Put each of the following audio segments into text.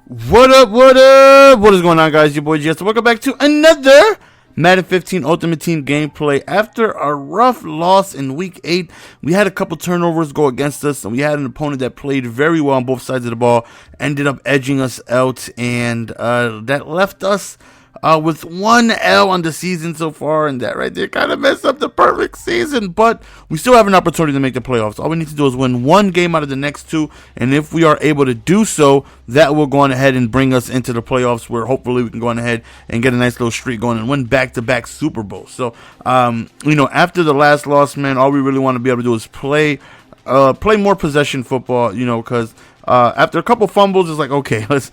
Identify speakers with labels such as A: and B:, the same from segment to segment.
A: What up, what up? What is going on, guys? Your boy Jess. Welcome back to another Madden 15 Ultimate Team gameplay. After a rough loss in Week 8, we had a couple turnovers go against us, and we had an opponent that played very well on both sides of the ball, ended up edging us out, and that left us with 1 L on the season so far, and that right there kind of messed up the perfect season, but we still have an opportunity to make the playoffs. All we need to do is win 1 game out of the next 2, and if we are able to do so, that will go on ahead and bring us into the playoffs, where hopefully we can go on ahead and get a nice little streak going and win back-to-back Super Bowls. So, after the last loss, man, all we really want to be able to do is play more possession football, because after a couple fumbles, it's like, okay, let's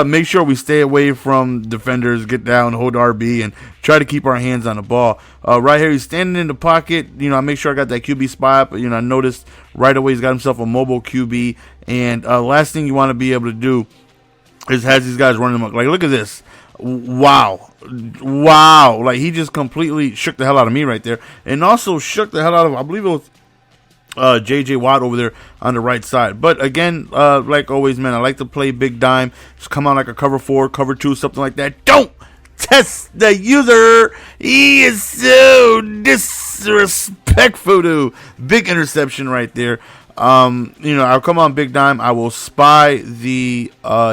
A: make sure we stay away from defenders, get down, hold RB, and try to keep our hands on the ball. Right here, he's standing in the pocket. I make sure I got that QB spot. But, I noticed right away he's got himself a mobile QB. And last thing you want to be able to do is has these guys running amok. Like, look at this. Wow. Like, he just completely shook the hell out of me right there. And also shook the hell out of, I believe it was J.J. Watt over there on the right side. But again, like always, man, I like to play big dime. Just come out like a cover 4, cover 2, something like that. Don't test the user. He is so disrespectful to. Big interception right there. I'll come on big dime. I will spy the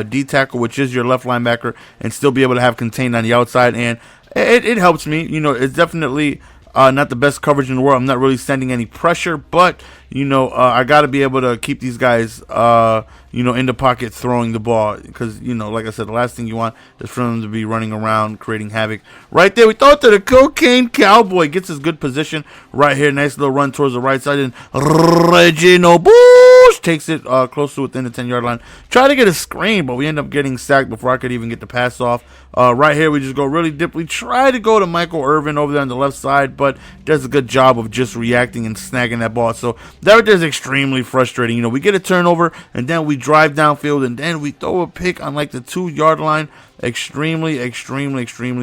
A: D tackle, which is your left linebacker, and still be able to have contained on the outside. And it helps me. It's definitely not the best coverage in the world. I'm not really sending any pressure, but I got to be able to keep these guys in the pocket throwing the ball, because like I said, the last thing you want is for them to be running around creating havoc. Right there, we throw it to the Cocaine Cowboy, gets his good position right here. Nice little run towards the right side, and Reginald Bush takes it close to within the 10-yard line. Try to get a screen, but we end up getting sacked before I could even get the pass off. Right here, we just go really deep. We try to go to Michael Irvin over there on the left side, but does a good job of just reacting and snagging that ball. So that right there is extremely frustrating. We get a turnover, and then we drive downfield, and then we throw a pick on like the 2-yard line. Extremely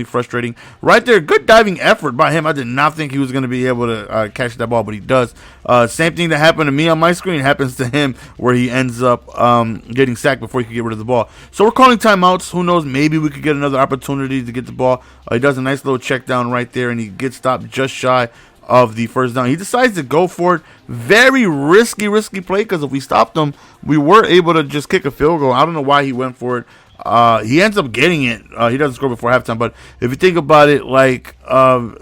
A: frustrating. Right there, good diving effort by him. I did not think he was going to be able to catch that ball, but he does. Same thing that happened to me on my screen happens to him, where he ends up getting sacked before he could get rid of the ball. So we're calling timeouts. Who knows? Maybe we could get another opportunity to get the ball. He does a nice little check down right there, and he gets stopped just shy of the first down. He decides to go for it. Very risky play, because if we stopped him, we were able to just kick a field goal. I don't know why he went for it. He ends up getting it. He doesn't score before halftime, but if you think about it, like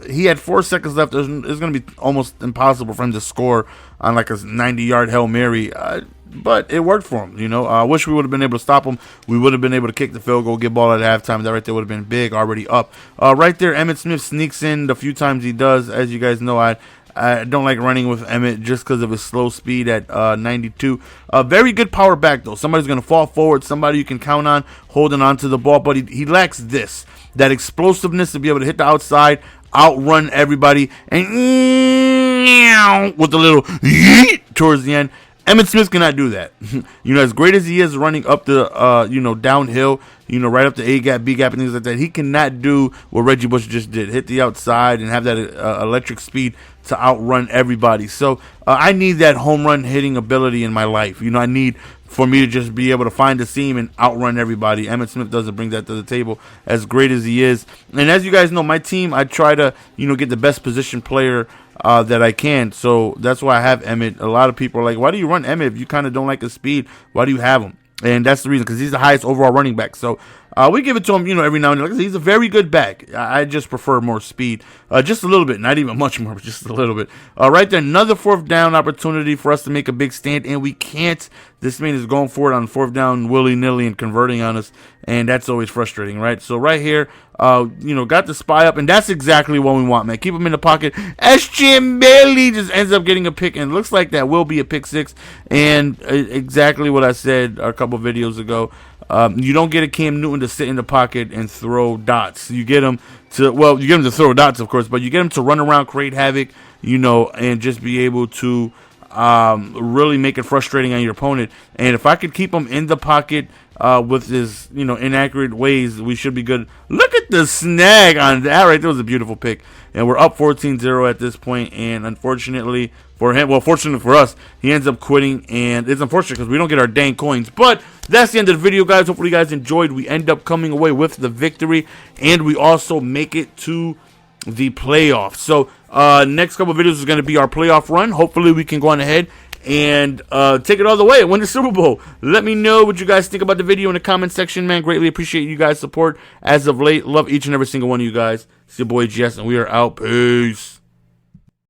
A: he had 4 seconds left. It's going to be almost impossible for him to score on like a 90-yard Hail Mary. But it worked for him, I wish we would have been able to stop him. We would have been able to kick the field goal, get ball at halftime. That right there would have been big, already up. Right there, Emmitt Smith sneaks in the few times he does. As you guys know, I don't like running with Emmitt just because of his slow speed at 92. Very good power back, though. Somebody's going to fall forward. Somebody you can count on holding on to the ball. But he lacks that explosiveness to be able to hit the outside, outrun everybody, and with a little yeet towards the end. Emmitt Smith cannot do that. As great as he is running up the, downhill, right up the A gap, B gap, and things like that, he cannot do what Reggie Bush just did. Hit the outside and have that electric speed to outrun everybody. So I need that home run hitting ability in my life. I need for me to just be able to find the seam and outrun everybody. Emmitt Smith doesn't bring that to the table, as great as he is. And as you guys know, my team, I try to, get the best position player that I can. So that's why I have Emmitt. A lot of people are like, why do you run Emmitt if you kind of don't like his speed? Why do you have him? And that's the reason, because he's the highest overall running back. So we give it to him, every now and then. Like I said, he's a very good back. I just prefer more speed. Just a little bit. Not even much more, but just a little bit. Right there, another 4th down opportunity for us to make a big stand, and we can't. This man is going for it on 4th down willy-nilly and converting on us, and that's always frustrating, right? So right here, got the spy up, and that's exactly what we want, man. Keep him in the pocket. Jim Bailey just ends up getting a pick, and it looks like that will be a pick 6, and exactly what I said a couple videos ago. You don't get a Cam Newton to sit in the pocket and throw dots. You get him to throw dots, of course, but you get him to run around, create havoc, and just be able to really make it frustrating on your opponent. And if I could keep him in the pocket, with his, inaccurate ways, we should be good. Look at the snag on that right. That was a beautiful pick. And we're up 14-0 at this point. And unfortunately for him, well, fortunately for us, he ends up quitting. And it's unfortunate because we don't get our dang coins. But that's the end of the video, guys. Hopefully you guys enjoyed. We end up coming away with the victory. And we also make it to the playoffs. So next couple of videos is going to be our playoff run. Hopefully we can go on ahead and take it all the way and win the Super Bowl. Let me know what you guys think about the video in the comment section, man. Greatly appreciate you guys' support as of late. Love each and every single one of you guys. It's your boy GS, and we are out. Peace.